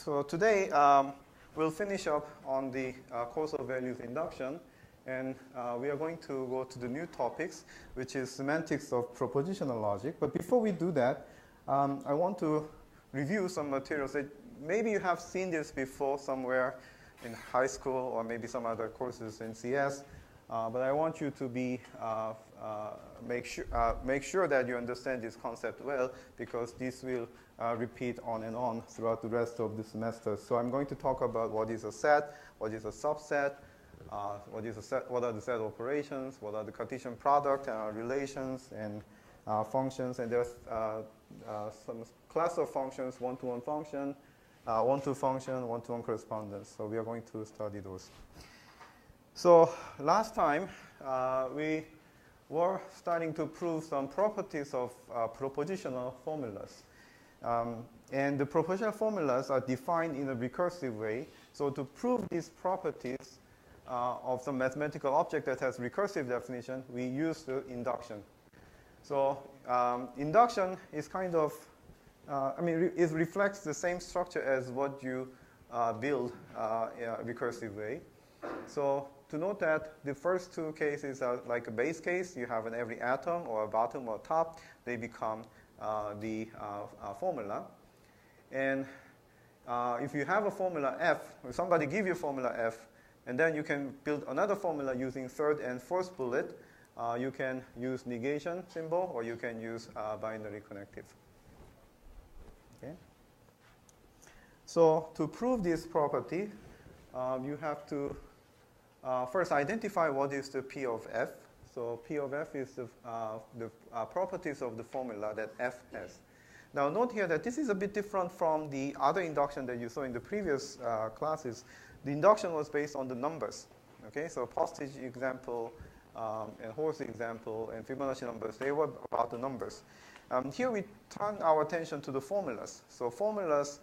So today we'll finish up on the course of values induction, and we are going to go to the new topics, which is semantics of propositional logic. But before we do that, I want to review some materials that maybe you have seen this before somewhere in high school or maybe some other courses in CS. But I want you to be make sure that you understand this concept well, because this will repeat on and on throughout the rest of the semester. So I'm going to talk about what is a set, what is a subset, what are the set operations, what are the Cartesian product relations and functions, and there's some class of functions, one-to-one function, one-to function, one-to-one correspondence. So we are going to study those. So last time, we were starting to prove some properties of propositional formulas. And the propositional formulas are defined in a recursive way. So to prove these properties of some mathematical object that has recursive definition, we use the induction. So induction is kind of, it reflects the same structure as what you build in a recursive way. So to note that the first two cases are like a base case. You have in every atom or a bottom or top. They become the formula. And if you have a formula F, or somebody give you a formula F, and then you can build another formula using third and fourth bullet, you can use negation symbol, or you can use binary connective. Okay. So to prove this property, you have to first identify what is the P of F. So P of F is the properties of the formula that F has. Now note here that this is a bit different from the other induction that you saw in the previous classes. The induction was based on the numbers. Okay, so postage example and horse example and Fibonacci numbers, they were about the numbers. Here we turn our attention to the formulas. So formulas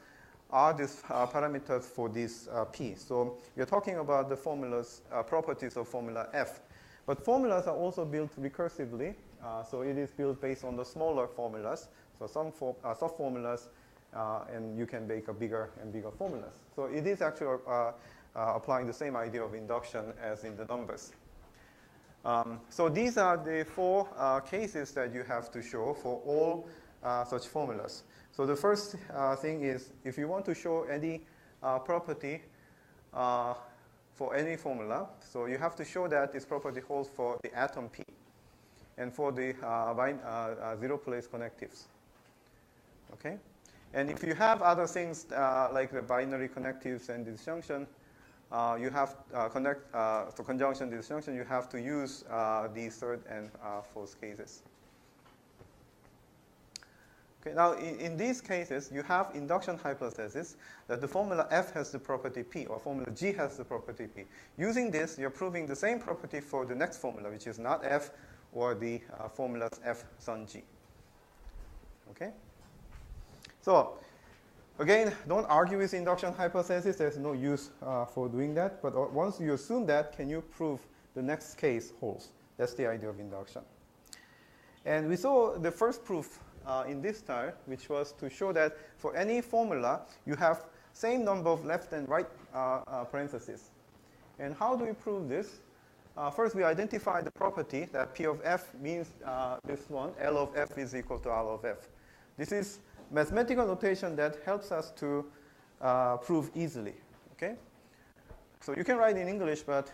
are these parameters for this P. So we're talking about the formulas, properties of formula F. But formulas are also built recursively. So it is built based on the smaller formulas. So some sub-formulas, and you can make a bigger and bigger formulas. So it is actually applying the same idea of induction as in the numbers. So these are the four cases that you have to show for all such formulas. So the first thing is, if you want to show any property for any formula, so you have to show that this property holds for the atom P and for the zero-place connectives. Okay? And if you have other things like the binary connectives and disjunction, you have for conjunction disjunction, you have to use the third and fourth cases. Okay, now, in these cases, you have induction hypothesis that the formula F has the property P, or formula G has the property P. Using this, you're proving the same property for the next formula, which is not F, or the formulas F sun G. Okay? So, again, don't argue with induction hypothesis. There's no use for doing that. But once you assume that, can you prove the next case holds? That's the idea of induction. And we saw the first proof in this style, which was to show that for any formula, you have same number of left and right parentheses. And how do we prove this? First, we identify the property that P of F means this one, L of F is equal to R of F. This is mathematical notation that helps us to prove easily. Okay? So you can write in English, but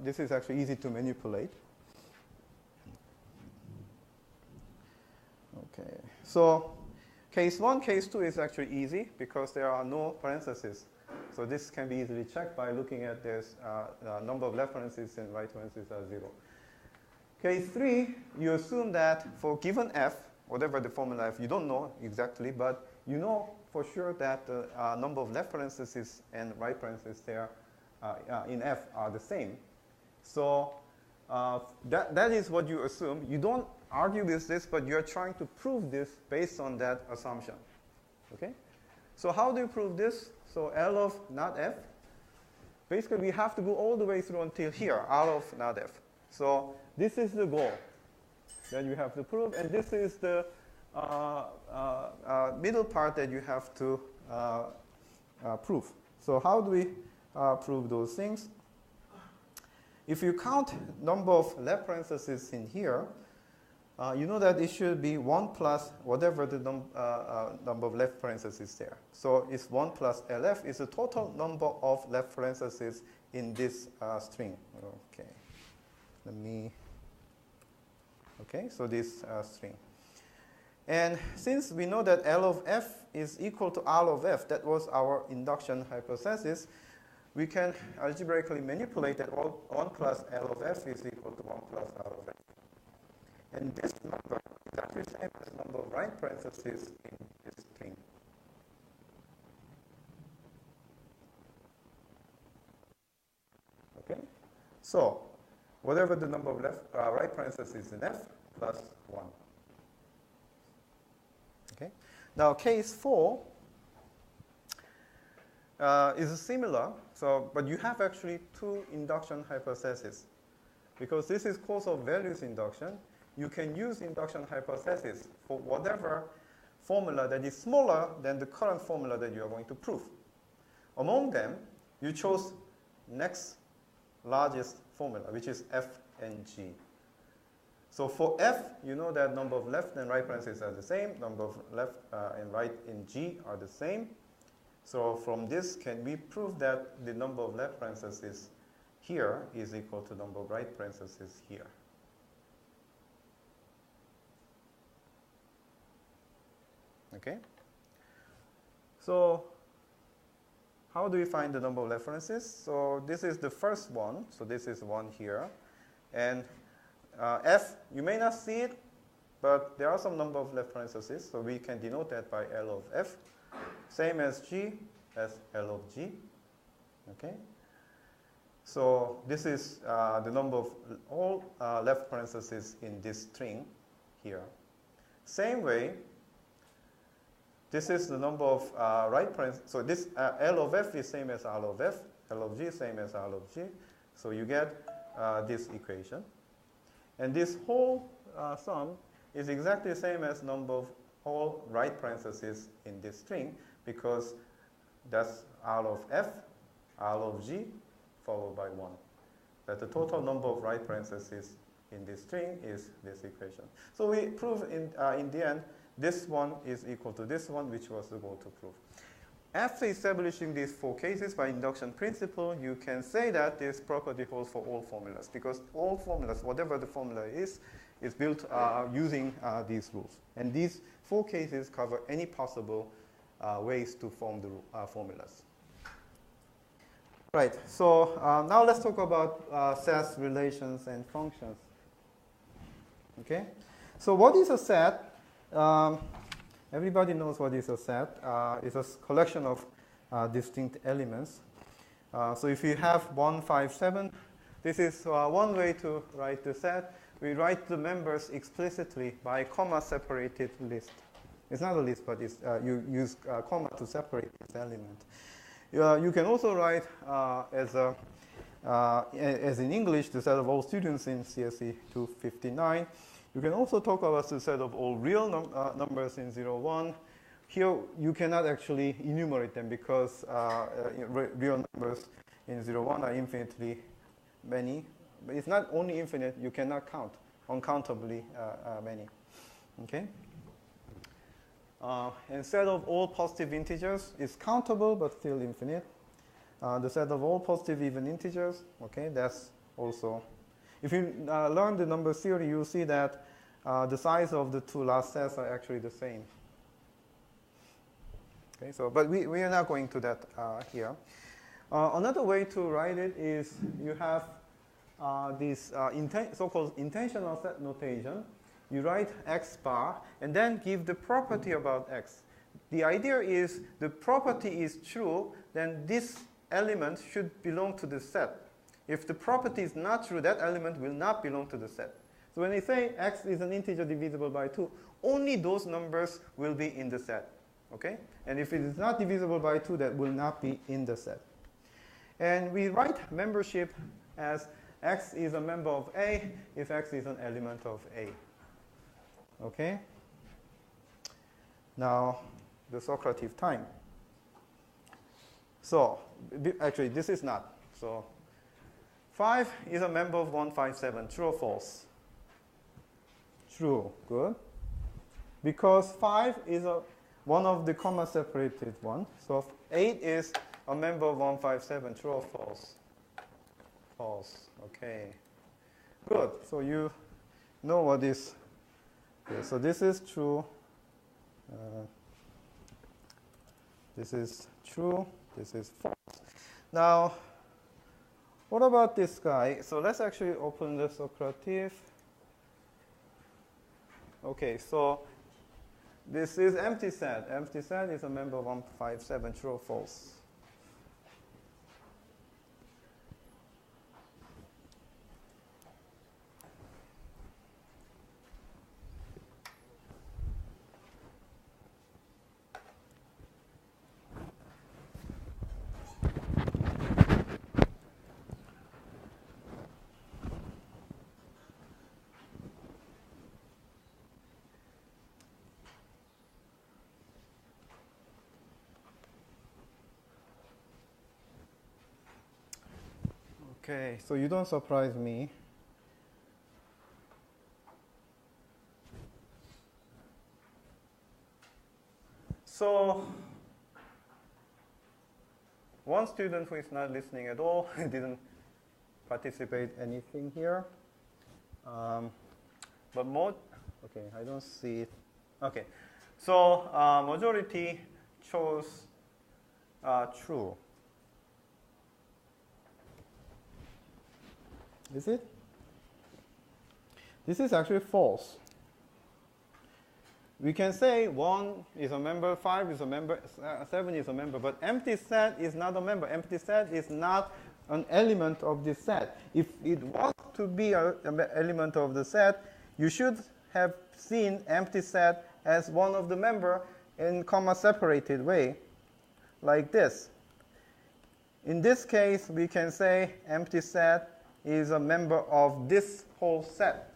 this is actually easy to manipulate. Okay, so case 1, case 2 is actually easy because there are no parentheses. So this can be easily checked by looking at this number of left parentheses and right parentheses are 0. Case 3, you assume that for given F, whatever the formula F, you don't know exactly, but you know for sure that the number of left parentheses and right parentheses there in F are the same. So that is what you assume. You don't argue with this, but you're trying to prove this based on that assumption. Okay? So how do you prove this? So L of not F. Basically, we have to go all the way through until here, R of not F. So this is the goal that you have to prove, and this is the middle part that you have to prove. So how do we prove those things? If you count number of left parentheses in here, you know that it should be 1 plus whatever the number of left parentheses there. So it's 1 plus LF is the total number of left parentheses in this string. Okay, let me. Okay, so this string. And since we know that L of F is equal to R of F, that was our induction hypothesis, we can algebraically manipulate that 1 plus L of F is equal to 1 plus R of F. And this number is actually the same as the number of right parentheses in this string. Okay? So, whatever the number of right parentheses in F plus 1. Okay? Now, case 4 is similar, but you have actually two induction hypotheses. Because this is course of values induction, you can use induction hypothesis for whatever formula that is smaller than the current formula that you are going to prove. Among them, you chose next largest formula, which is F and G. So for F, you know that number of left and right parentheses are the same, number of left and right in G are the same. So from this, can we prove that the number of left parentheses here is equal to number of right parentheses here? Okay? So how do we find the number of left parentheses? So this is the first one. So this is 1 here. And F, you may not see it, but there are some number of left parentheses. So we can denote that by L of F. Same as G, as L of G. Okay? So this is the number of all left parentheses in this string here. Same way, this is the number of right parentheses. So this L of F is same as R of F. L of G same as R of G. So you get this equation. And this whole sum is exactly the same as number of all right parentheses in this string, because that's R of F, R of G, followed by 1. That the total number of right parentheses in this string is this equation. So we prove in the end, this one is equal to this one, which was the goal to prove. After establishing these 4 cases by induction principle, you can say that this property holds for all formulas, because all formulas, whatever the formula is built using these rules. And these 4 cases cover any possible ways to form the formulas. Right, so now let's talk about sets, relations, and functions. Okay, so what is a set? Everybody knows what is a set. It's a collection of distinct elements. So if you have 1, 5, 7, this is one way to write the set. We write the members explicitly by comma-separated list. It's not a list, but it's, you use comma to separate this element. You can also write as in English, the set of all students in CSE 259. You can also talk about the set of all real numbers in 0, 1. Here, you cannot actually enumerate them because real numbers in 0, 1 are infinitely many. But it's not only infinite, you cannot count, uncountably many. Okay? And set of all positive integers is countable, but still infinite. The set of all positive even integers, okay, that's also. If you learn the number theory, you'll see that the size of the 2 last sets are actually the same. Okay, so, but we are not going to that here. Another way to write it is you have this so-called intentional set notation. You write x bar and then give the property about x. The idea is the property is true, then this element should belong to the set. If the property is not true, that element will not belong to the set. So when they say x is an integer divisible by 2, only those numbers will be in the set. Okay? And if it is not divisible by 2, that will not be in the set. And we write membership as x is a member of A if x is an element of A. Okay? Now, the Socrative time. So, actually, this is not. So, 5 is a member of 157. True or false? True. Good. Because 5 is one of the comma separated one. So, 8 is a member of 157. True or false? False. Okay. Good. So, you know what is. Okay, so, this is true. This is true. This is false. Now, what about this guy? So let's actually open the Socrative. Okay, so this is empty set. Empty set is a member of 157. True or false? Okay, so you don't surprise me. So, one student who is not listening at all, didn't participate anything here. But more, okay, I don't see it. Okay, so majority chose true. Is it? This is actually false. We can say 1 is a member, 5 is a member, 7 is a member, but empty set is not a member. Empty set is not an element of this set. If it was to be an element of the set, you should have seen empty set as one of the member in comma separated way, like this. In this case, we can say empty set is a member of this whole set.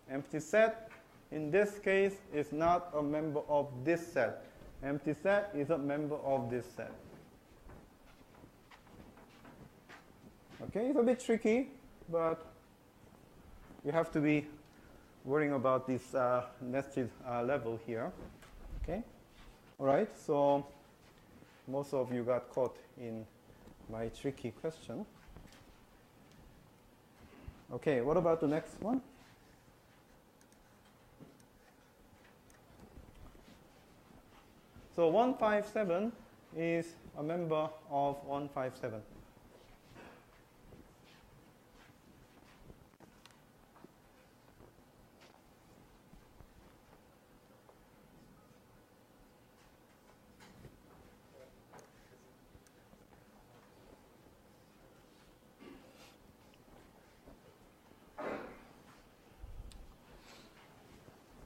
Empty set, in this case, is not a member of this set. Empty set is a member of this set. Okay, it's a bit tricky, but you have to be worrying about this nested level here. Okay, all right, so most of you got caught in my tricky question. Okay, what about the next one? So 157 is a member of 157.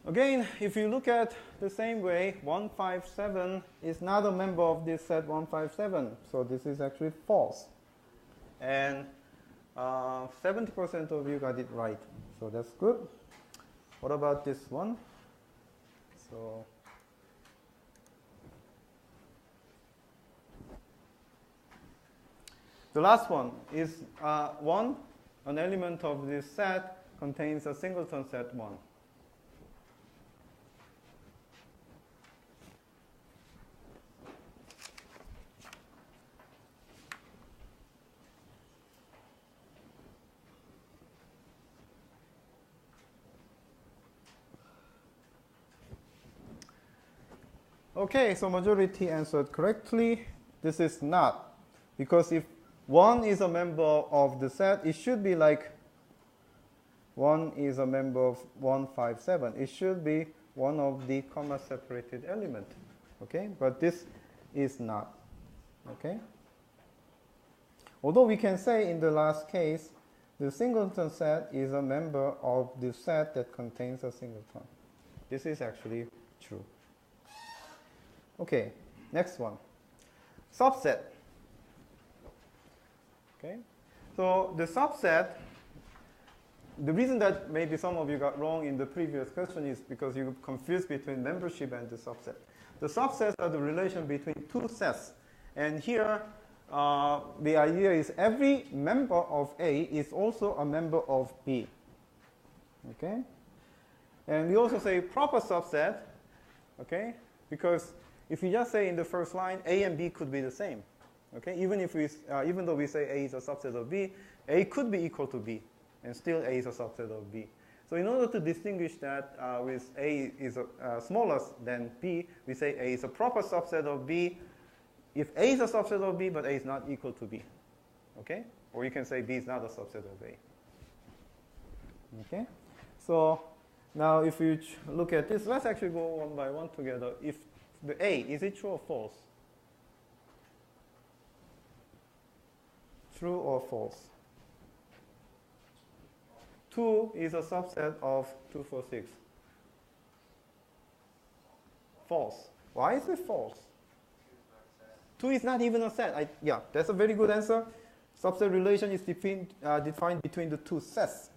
Again, if you look at the same way, 157 is not a member of this set 157. So this is actually false. And 70% of you got it right. So that's good. What about this one? So the last one is 1, an element of this set contains a singleton set 1. Okay, so majority answered correctly. This is not. Because if 1 is a member of the set, it should be like 1 is a member of 157. It should be one of the comma separated element. Okay, but this is not. Okay. Although we can say in the last case, the singleton set is a member of the set that contains a singleton. This is actually true. Okay, next one. Subset. Okay, so the subset, the reason that maybe some of you got wrong in the previous question is because you confused between membership and the subset. The subsets are the relation between two sets. And here, the idea is every member of A is also a member of B. Okay? And we also say proper subset, okay? Because if you just say in the first line, A and B could be the same. Okay? Even though we say A is a subset of B, A could be equal to B, and still A is a subset of B. So in order to distinguish that with A is smaller than B, we say A is a proper subset of B if A is a subset of B, but A is not equal to B. Okay? Or you can say B is not a subset of A. Okay? So now if you look at this, let's actually go one by one together. If the A, is it true or false? True or false? 2 is a subset of 2, 4, 6. False. Why is it false? 2 is not even a set. Yeah, that's a very good answer. Subset relation is defined between the two sets.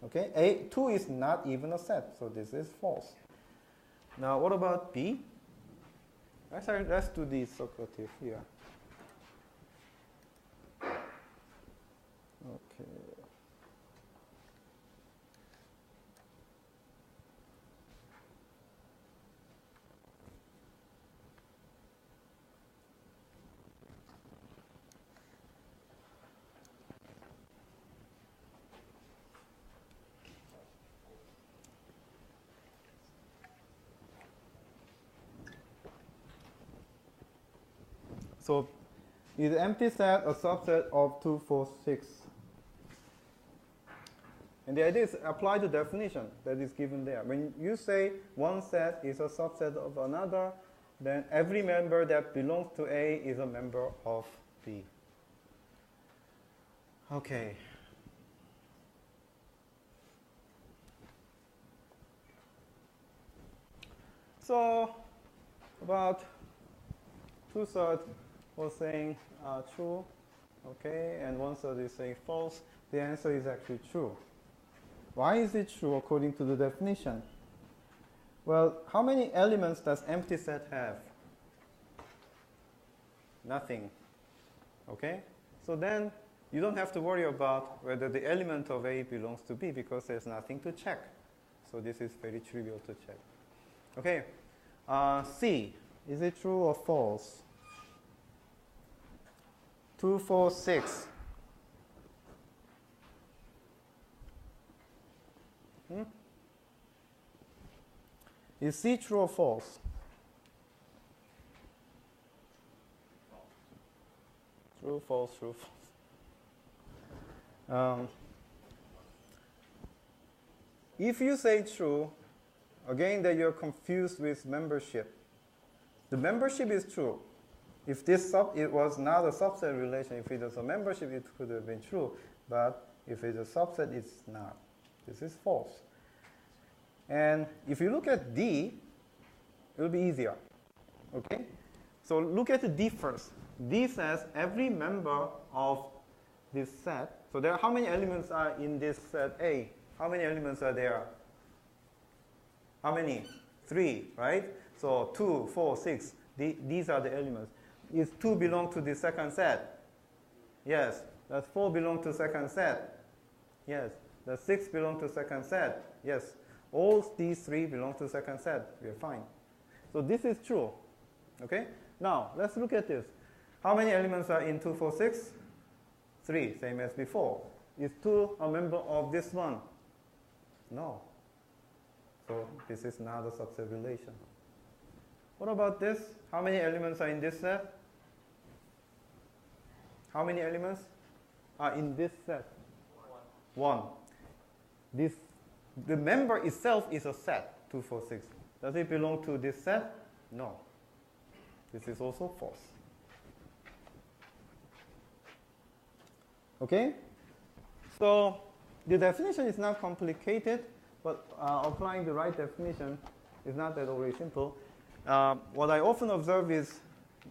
Okay, 2 is not even a set, so this is false. Now, what about B? Let's do the circulative here. Okay. So is the empty set a subset of 2, 4, 6? And the idea is apply the definition that is given there. When you say one set is a subset of another, then every member that belongs to A is a member of B. Okay. So about 2/3 was saying true, okay, and 1/3 is saying false. The answer is actually true. Why is it true according to the definition? Well, how many elements does empty set have? Nothing. Okay? So then you don't have to worry about whether the element of A belongs to B because there's nothing to check. So this is very trivial to check. Okay. C, is it true or false? 2, 4, 6. Is C true or false? True, false, true, false. If you say true, again that you're confused with membership. The membership is true. If it was not a subset relation, if it was a membership, it could have been true. But if it's a subset, it's not. This is false. And if you look at D, it will be easier. Okay? So look at the D first. D says every member of this set. So there are how many elements are in this set A? How many elements are there? How many? 3, right? So 2, 4, 6. These are the elements. Is 2 belong to the second set? Yes. Does 4 belong to second set? Yes. Does 6 belong to second set? Yes. All these 3 belong to second set. We are fine. So this is true. Okay? Now, let's look at this. How many elements are in 2, 4, 6? 3, same as before. Is 2 a member of this one? No. So this is not a subset relation. What about this? How many elements are in this set? How many elements are in this set? 1. The member itself is a set, 2, 4, 6. Does it belong to this set? No. This is also false. Okay? So the definition is not complicated, but applying the right definition is not that always simple. What I often observe is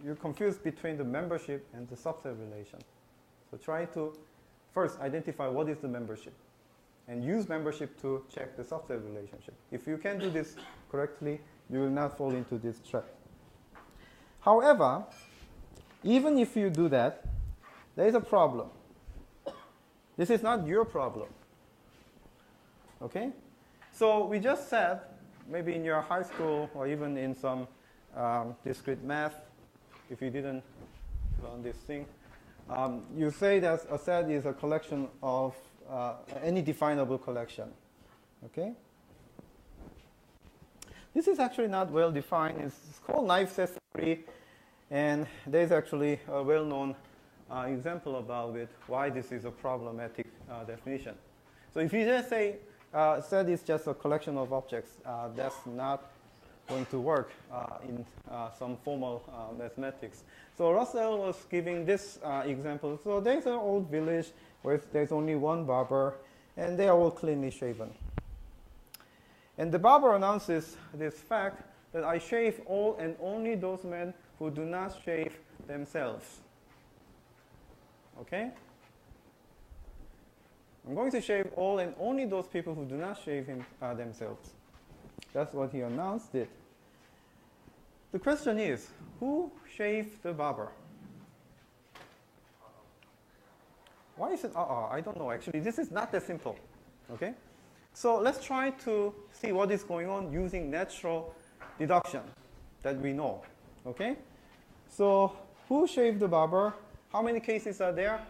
you're confused between the membership and the subset relation. So try to first identify what is the membership and use membership to check the subset relationship. If you can do this correctly, you will not fall into this trap. However, even if you do that, there is a problem. This is not your problem. Okay? So we just said, maybe in your high school or even in some discrete math, if you didn't learn this thing, you say that a set is a collection of any definable collection. Okay? This is actually not well defined. It's called naive set theory, and there's actually a well-known example about it, why this is a problematic definition. So if you just say set is just a collection of objects, that's not going to work in some formal mathematics. So Russell was giving this example. So there's an old village where there's only one barber, and they are all cleanly shaven. And the barber announces this fact that I shave all and only those men who do not shave themselves. Okay? I'm going to shave all and only those people who do not shave themselves. That's what he announced it. The question is, who shaved the barber? Why is it I don't know. Actually, this is not that simple. Okay? So let's try to see what is going on using natural deduction that we know. Okay? So who shaved the barber? How many cases are there?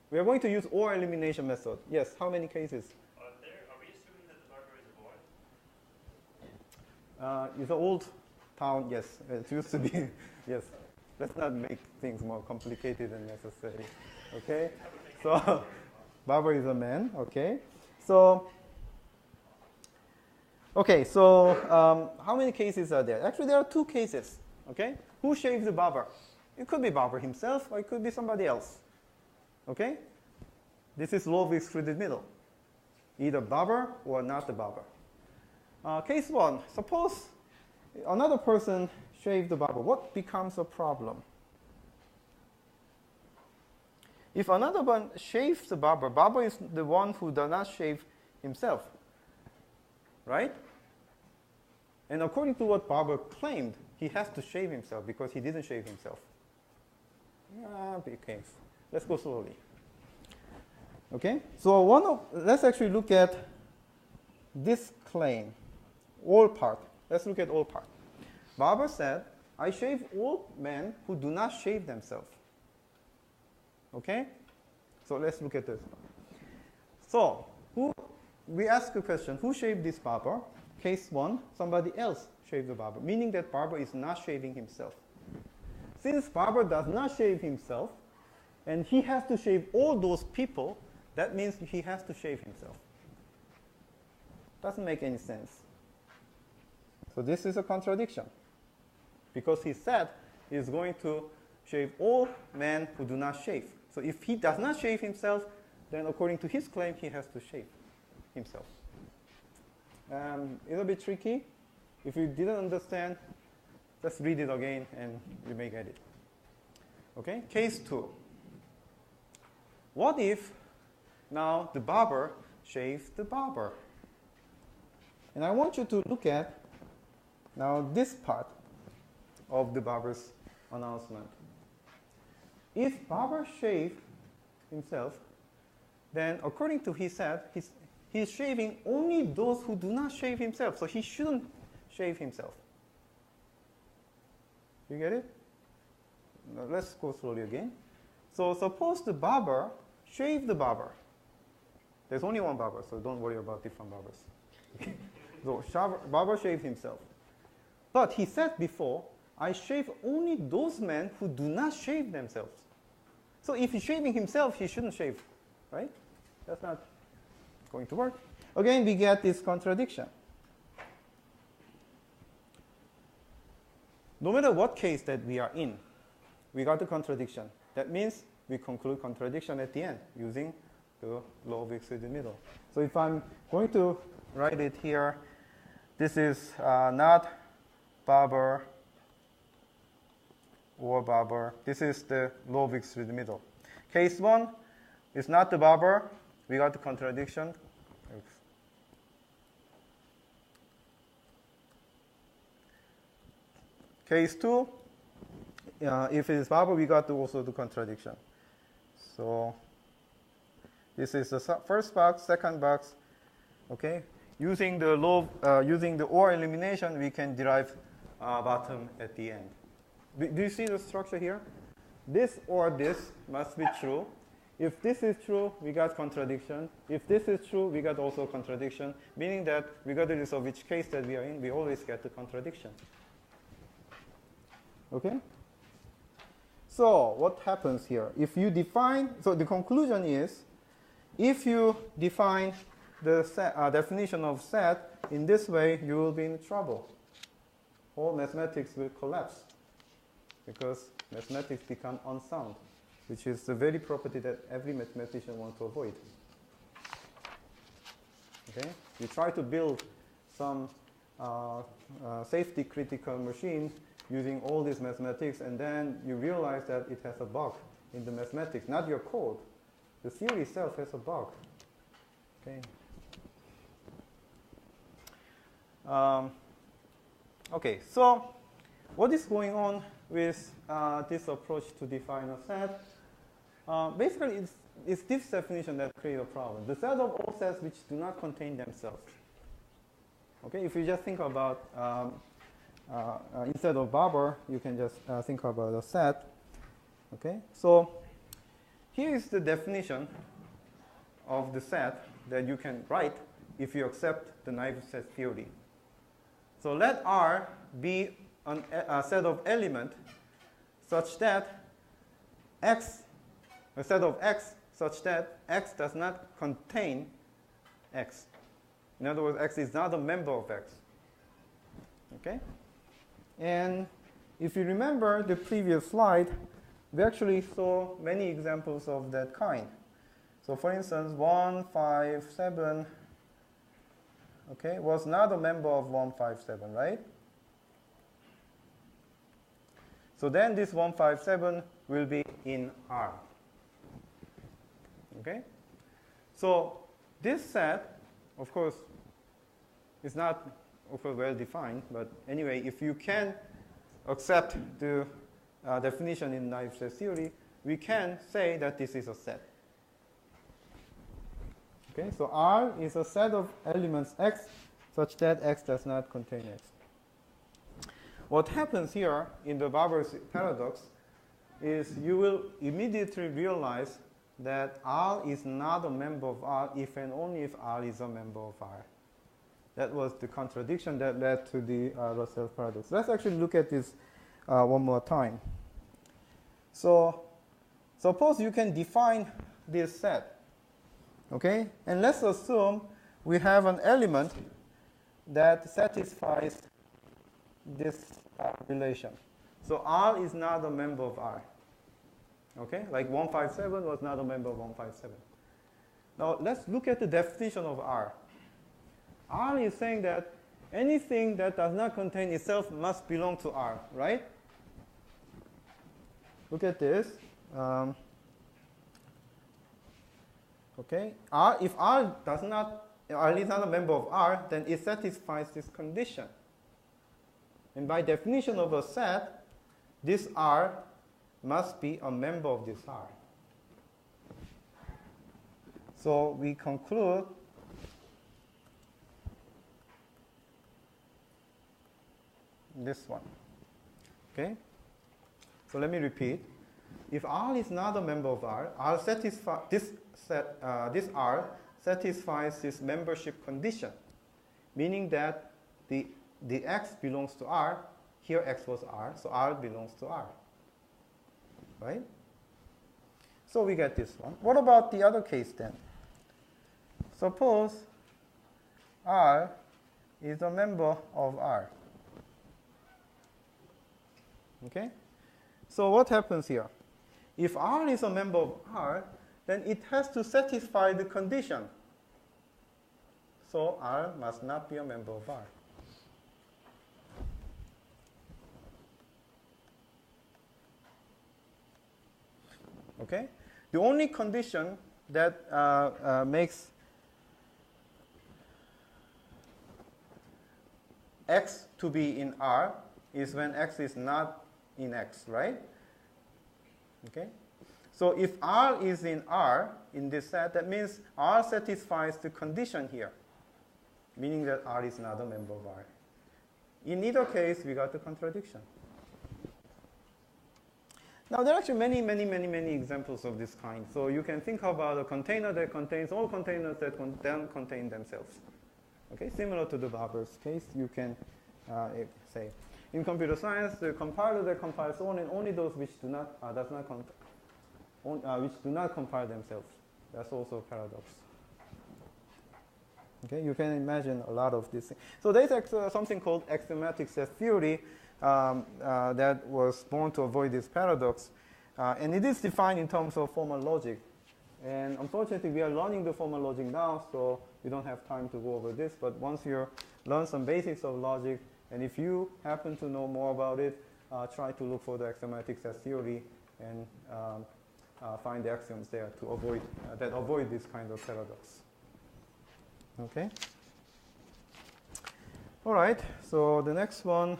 We are going to use or elimination method. Yes, how many cases? Are we assuming that the barber is a boy? It's an old town, yes. It used to be, yes. Let's not make things more complicated than necessary. Okay? So, barber is a man, okay? So, how many cases are there? Actually, there are two cases, okay? Who shaved the barber? It could be barber himself, or it could be somebody else. Okay? This is law of excluded middle. Either barber or not the barber. Case one, suppose another person shaved the barber. What becomes a problem? If another one shaves the barber, barber is the one who does not shave himself. Right? And according to what barber claimed, he has to shave himself because he didn't shave himself. Big case. Let's go slowly. Okay, so let's actually look at this claim, all part. Let's look at all part. Barber said, I shave all men who do not shave themselves. Okay, so let's look at this. So we ask a question, who shaved this barber? Case one, somebody else shaved the barber, meaning that barber is not shaving himself. Since barber does not shave himself, and he has to shave all those people, that means he has to shave himself. Doesn't make any sense. So this is a contradiction. Because he said he's going to shave all men who do not shave. So if he does not shave himself, then according to his claim, he has to shave himself. It's a bit tricky. If you didn't understand, just read it again and you may get it. Okay, case two. What if now the barber shaves the barber? And I want you to look at now this part of the barber's announcement. If barber shaved himself, then according to he said, he's shaving only those who do not shave himself. So he shouldn't shave himself. You get it? Now let's go slowly again. So suppose the barber shaved the barber. There's only one barber, so don't worry about different barbers. So barber shaved himself. But he said before, I shave only those men who do not shave themselves. So if he's shaving himself, he shouldn't shave, right? That's not going to work. Again, we get this contradiction. No matter what case that we are in, we got the contradiction. That means we conclude contradiction at the end using the law of excluded middle. So if I'm going to write it here, this is not barber or barber. This is the law of excluded middle. Case one is not the barber. We got the contradiction. Oops. Case two, if it is Barber, we got to also do contradiction. So this is the first box, second box. Okay, using the OR elimination, we can derive bottom at the end. Do you see the structure here? This or this must be true. If this is true, we got contradiction. If this is true, we got also contradiction, meaning that regardless of which case that we are in, we always get the contradiction. Okay? So what happens here? If you define, so the conclusion is, if you define the definition of set in this way, you will be in trouble. All mathematics will collapse because mathematics become unsound, which is the very property that every mathematician wants to avoid. Okay? You try to build some safety critical machine using all this mathematics, and then you realize that it has a bug in the mathematics, not your code. The theory itself has a bug. Okay. Okay, so what is going on with this approach to define a set? Basically, it's this definition that creates a problem. The set of all sets which do not contain themselves. Okay, if you just think about, instead of Barber, you can just think about a set. Okay, so here is the definition of the set that you can write if you accept the naive set theory. So let R be a set of elements such that X, a set of X such that X does not contain X. In other words, X is not a member of X. Okay? And if you remember the previous slide, we actually saw many examples of that kind. So for instance, 157, okay, was not a member of 157, right? So then this 157 will be in R. Okay? So this set, of course, is not well defined, but anyway, if you can accept the definition in naive set theory, we can say that this is a set. Okay, so R is a set of elements X such that X does not contain X. What happens here in the Barber's paradox is you will immediately realize that R is not a member of R if and only if R is a member of R. That was the contradiction that led to the Russell paradox. Let's actually look at this one more time. So suppose you can define this set. Okay? And let's assume we have an element that satisfies this relation. So R is not a member of R. Okay? Like 157 was not a member of 157. Now let's look at the definition of R. R is saying that anything that does not contain itself must belong to R, right? Look at this. Okay, if R is not a member of R, then it satisfies this condition. And by definition of a set, this R must be a member of this R. So we conclude this one. Okay? So let me repeat. If R is not a member of R, this R satisfies this membership condition, meaning that the X belongs to R. Here X was R, so R belongs to R. Right? So we get this one. What about the other case then? Suppose R is a member of R. Okay? So what happens here? If R is a member of R, then it has to satisfy the condition. So R must not be a member of R. Okay? The only condition that makes X to be in R is when X is not in X, right? Okay? So if R is in R in this set, that means R satisfies the condition here, meaning that R is not a member of R. In either case, we got the contradiction. Now, there are actually many examples of this kind. So you can think about a container that contains all containers that then contain themselves. Okay, similar to the Barber's case, you can say. In computer science, the compiler that compiles only those which do not compile themselves. That's also a paradox. Okay, you can imagine a lot of these things. So there's something called axiomatic set theory that was born to avoid this paradox. And it is defined in terms of formal logic. And unfortunately, we are learning the formal logic now, so we don't have time to go over this. But once you learn some basics of logic, and if you happen to know more about it, try to look for the axiomatic set theory and find the axioms there to avoid this kind of paradox. Okay. All right. So the next one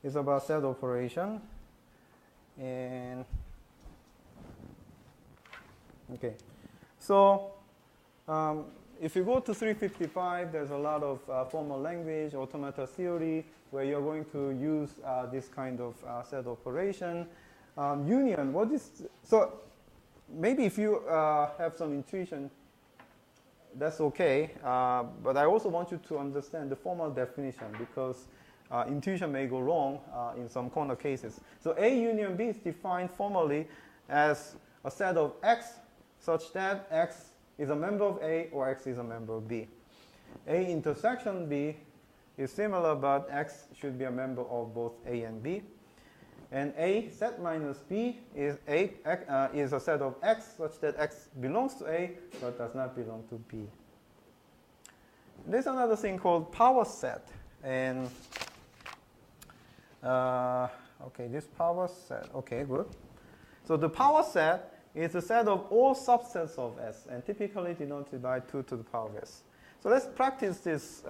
is about set operation, and okay. So if you go to 355, there's a lot of formal language, automata theory, where you're going to use this kind of set operation. Union, what is, so maybe if you have some intuition, that's okay, but I also want you to understand the formal definition, because intuition may go wrong in some corner cases. So A union B is defined formally as a set of X such that X is a member of A or X is a member of B. A intersection B is similar, but X should be a member of both A and B. And A set minus B is a set of X such that X belongs to A but does not belong to B. There's another thing called power set. And okay, this power set, okay, good. So the power set is a set of all subsets of S, and typically denoted by 2 to the power of S. So let's practice this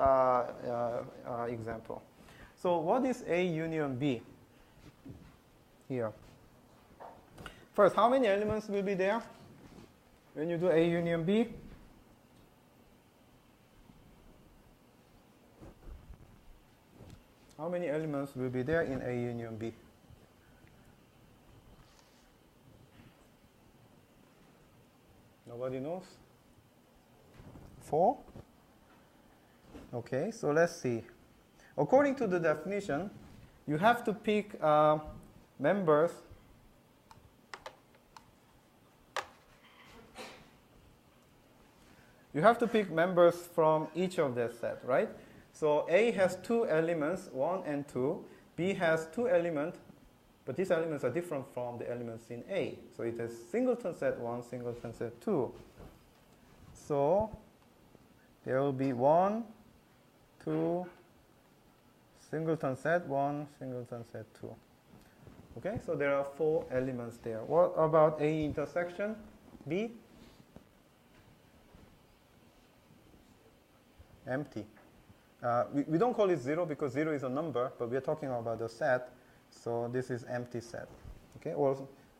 example. So what is A union B? Here. First, how many elements will be there when you do A union B? How many elements will be there in A union B? Nobody knows? 4? Okay, so let's see. According to the definition, you have to pick members from each of their set, right? So A has 2 elements, 1 and 2. B has 2 elements, but these elements are different from the elements in A. So it has singleton set 1, singleton set 2. So there will be 1, 2, singleton set 1, singleton set 2. Okay, so there are 4 elements there. What about A intersection B? Empty. We don't call it 0 because 0 is a number, but we are talking about the set. So this is empty set. Okay,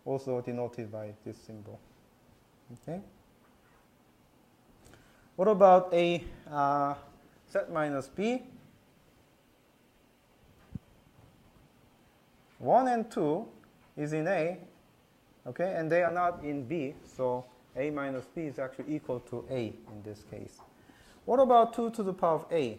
also denoted by this symbol. Okay. What about A set minus B? 1 and 2 is in A, okay, and they are not in B, so A minus B is actually equal to A in this case. What about 2 to the power of A?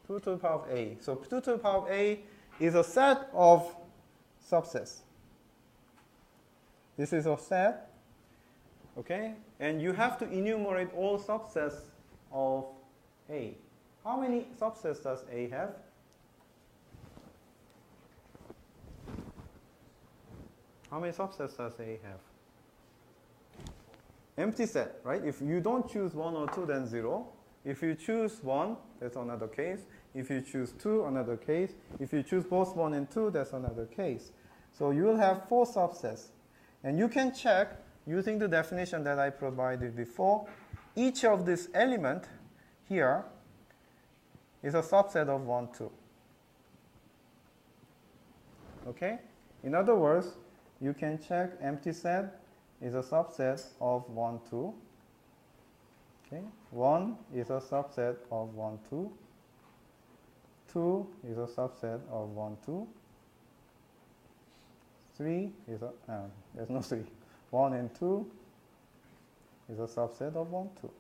To the power of A. So 2 to the power of A is a set of subsets. This is a set, okay, and you have to enumerate all subsets of A. How many subsets does A have? How many subsets does A have? Empty set, right? If you don't choose 1 or 2, then 0. If you choose 1, that's another case. If you choose 2, another case. If you choose both 1 and 2, that's another case. So you will have 4 subsets. And you can check, using the definition that I provided before, each of this element here is a subset of 1, 2. Okay? In other words, you can check empty set is a subset of 1, 2. Okay? 1 is a subset of 1, 2. 2 is a subset of 1, 2. 3 is a, there's no 3. 1 and 2 is a subset of 1, 2.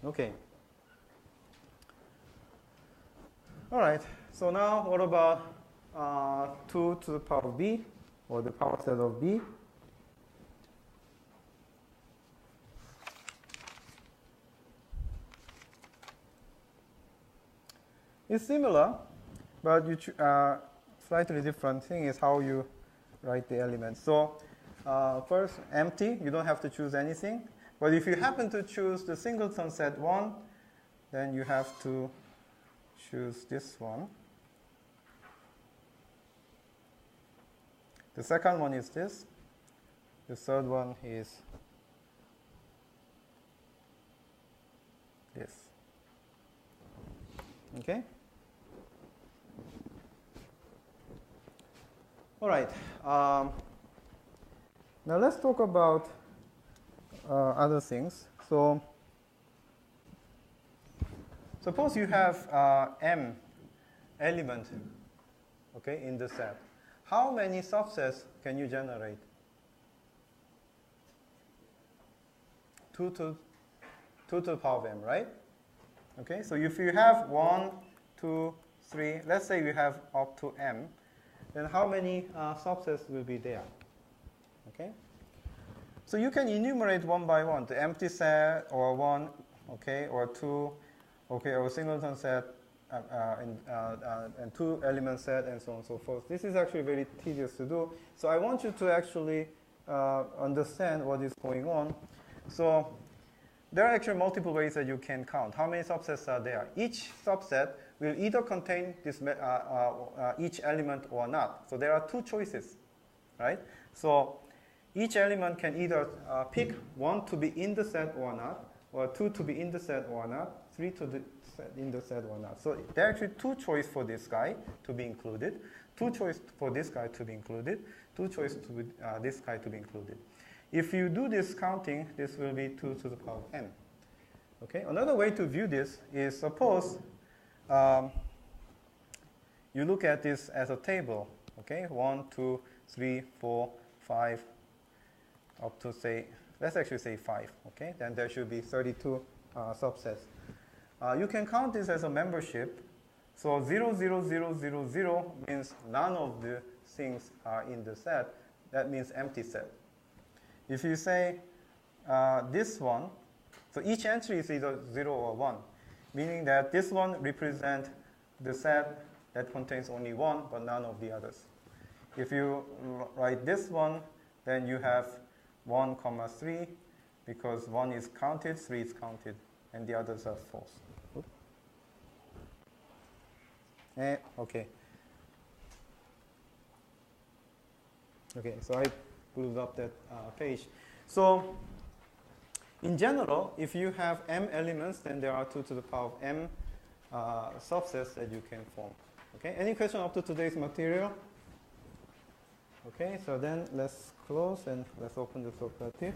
Okay. All right. So now what about 2 to the power of b, or the power set of b? It's similar, but you slightly different thing is how you write the elements. So first, empty, you don't have to choose anything. But if you happen to choose the singleton set 1, then you have to choose this one. The second one is this. The third one is this. Okay? All right. Now let's talk about other things. So suppose you have m element, okay, in the set. How many subsets can you generate? 2 to the power of m, right? Okay, so if you have 1, 2, 3, let's say you have up to m, then how many subsets will be there? Okay, so you can enumerate one by one, the empty set, or 1, okay, or 2, okay, or singleton set, and 2 element set, and so on and so forth. This is actually very tedious to do. So I want you to actually understand what is going on. So there are actually multiple ways that you can count. How many subsets are there? Each subset will either contain this each element or not. So there are 2 choices, right? So each element can either pick 1 to be in the set or not, or 2 to be in the set or not, 3 to be in the set or not. So there are actually 2 choices for this guy to be included, 2 choices for this guy to be included, 2 choices to be, this guy to be included. If you do this counting, this will be 2 to the power of n. Okay. Another way to view this is, suppose you look at this as a table. Okay, 1, 2, 3, 4, 5, up to say, let's actually say 5. Okay, then there should be 32 subsets. You can count this as a membership. So 0, 0, 0, 0, 0 means none of the things are in the set. That means empty set. If you say this one, so each entry is either 0 or 1, meaning that this one represents the set that contains only 1 but none of the others. If you write this one, then you have 1, 3, because 1 is counted, 3 is counted, and the others are false. Okay. Okay, so I blew up that page. So in general, if you have m elements, then there are 2 to the power of m subsets that you can form. Okay, any question up to today's material? Okay, so then let's close and let's open the cooperative.